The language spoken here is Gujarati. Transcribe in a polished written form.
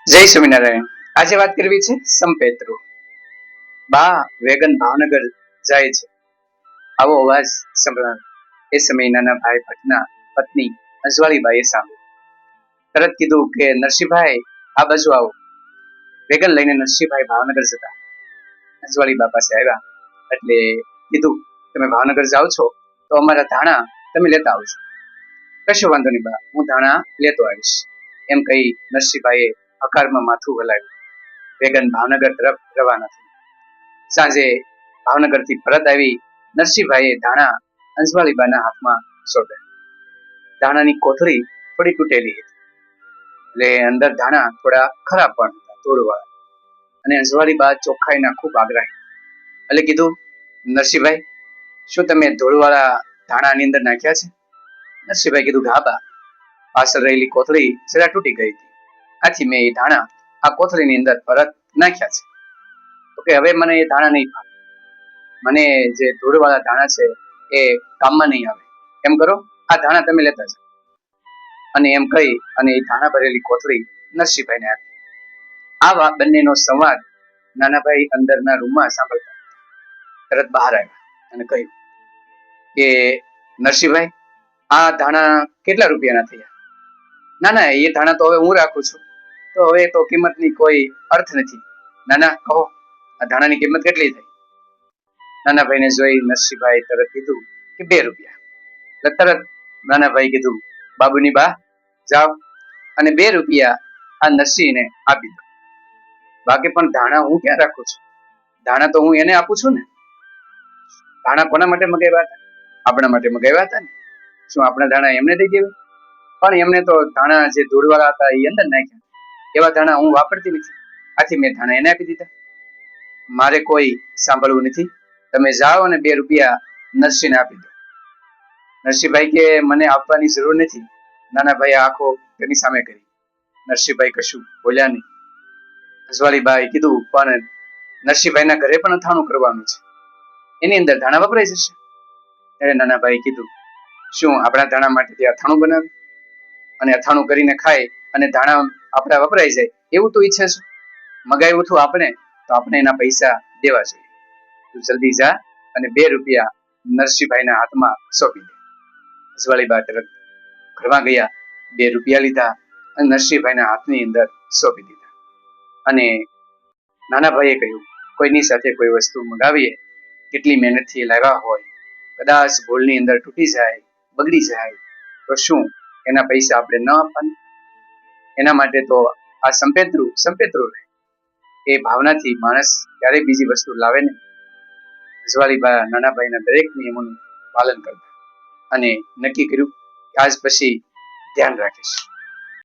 જય સ્વામિનારાયણ। આજે વાત કરવી છે સંપેતરુ। બા વેગન ભાવનગર જાય છે, આવો અવાજ સંભળાયો। એ સમયે નાના ભાઈ ભટ્ટના પત્ની અંજવાળીબાઈએ સાંભળ્યું। તરત કીધું કે નરસિંહભાઈ આ બાજુ આવો। વેગન લઈને નરસિંહભાઈ ભાવનગર જતા અંજવાળીબા પાસે આવ્યા એટલે કીધું તમે ભાવનગર જાઓ છો તો અમારા ધાણા તમે લેતા આવજો। કશો વાંધો નહીં બા, હું ધાણા લેતો આવીશ, એમ કહી નરસિંહભાઈએ હકારમાં માથું હલાવ્યું। વેગન ભાવનગર તરફ રવાના થઈ। સાંજે ભાવનગરથી પરત આવી નરસિંહભાઈએ ધાણા અંજવાળીબાના હાથમાં સોંપ્યા। ધાણાની કોથળી થોડી તૂટેલી હતી, એટલે અંદર ધાણા થોડા ખરાબ પણ હતા, તોડવાળા। અને અંજવાળીબા ચોખ્ખાઈના ખૂબ આગ્રહી એટલે કીધું નરસિંહભાઈ શું તમે ધૂળવાળા ધાણાની અંદર નાખ્યા છે? નરસિંહભાઈ કીધું હા બા, પાછળ રહેલી કોથળી જરા તૂટી ગઈ હતી, આથી મેં એ ધાણા આ કોથળીની અંદર પરત નાખ્યા છે। તો કે હવે મને એ ધાણા નહીં ભાવે, મને જે ધૂળવાળા ધાણા છે એ કામમાં નહીં આવે, એમ કરો આ ધાણા તમે લેતા જાઓ। અને એમ કહી અને એ ધાણા ભરેલી કોથળી નરસિંહભાઈને આપી। આ બંનેનો સંવાદ નાનાભાઈ અંદરના રૂમમાં સાંભળતા તરત બહાર આવ્યા અને કહ્યું કે નરસિંહભાઈ આ ધાણા કેટલા રૂપિયાના થયા? ના ના, એ ધાણા તો હવે હું રાખું છું, તો હવે તો કિંમતની કોઈ અર્થ નથી। નાના કહો આ ધાણાની કિંમત કેટલી થઈ? નાનાભાઈને જોઈ નરસિંહભાઈ તરત કીધું કે 2 રૂપિયા। એટલે તરત નાનાભાઈ કીધું બાબુની બા જાઓ અને 2 રૂપિયા આ નરસિંહને આપી દો। બાકી પણ ધાણા હું ક્યાં રાખું છું? ધાણા તો હું એને આપું છું ને। ધાણા કોના માટે મગાવ્યા હતા? આપણા માટે મગાવ્યા હતા ને। શું આપણા ધાણા એમને દઈ દેવા? પણ એમને તો ધાણા જે ધૂળવાળા હતા એ અંદર નાખ્યા, એવા ધાણા હું વાપરતી નથી, આથી મેં ધાણા એને આપી દીધા। મારે કોઈ સાંભળવું નથી, તમે જાઓ અને 2 રૂપિયા નરસિંહને આપી દો। નરસિંહભાઈ કે મને આપવાની જરૂર નથી। નાનાભાઈ આંખો તેની સામે કરી। નરસિંહભાઈ કશું બોલ્યા નહીં। અંજવાળીબાએ કીધું પણ નરસિંહભાઈના ઘરે પણ અથાણું કરવાનું છે, એની અંદર ધાણા વપરાઈ જશે। ત્યારે નાનાભાઈ કીધું શું આપણા ધાણા માટે અથાણું બનાવે અને અથાણું કરીને ખાય અને ધાણા આપણા વપરાઈ જાય એવું તો ઈચ્છે છે? મગાવ્યું હતું આપણે તો આપણે એના પૈસા દેવા જોઈએ। તું જલ્દી જા અને 2 રૂપિયા નરસિંહભાઈના હાથમાં સોંપી દે। અંજવાળીબા તરત ઘરમાં ગયા, 2 રૂપિયા લીધા અને નરસિંહભાઈના હાથની અંદર સોંપી દીધા। અને નાનાભાઈએ કહ્યું કોઈની સાથે કોઈ વસ્તુ મગાવીએ, કેટલી મહેનતથી લાવ્યા હોય, કદાચ ભૂલની અંદર તૂટી જાય, બગડી જાય તો શું એના પૈસા આપણે ન આપવાના? એના માટે તો આ સંપેતરું રહે। એ ભાવનાથી માણસ ક્યારેય બીજી વસ્તુ લાવે નહીં। અંજવાળીબા નાનાભાઈના દરેક નિયમોનું પાલન કરતા અને નક્કી કર્યું કે આજ પછી ધ્યાન રાખીશ।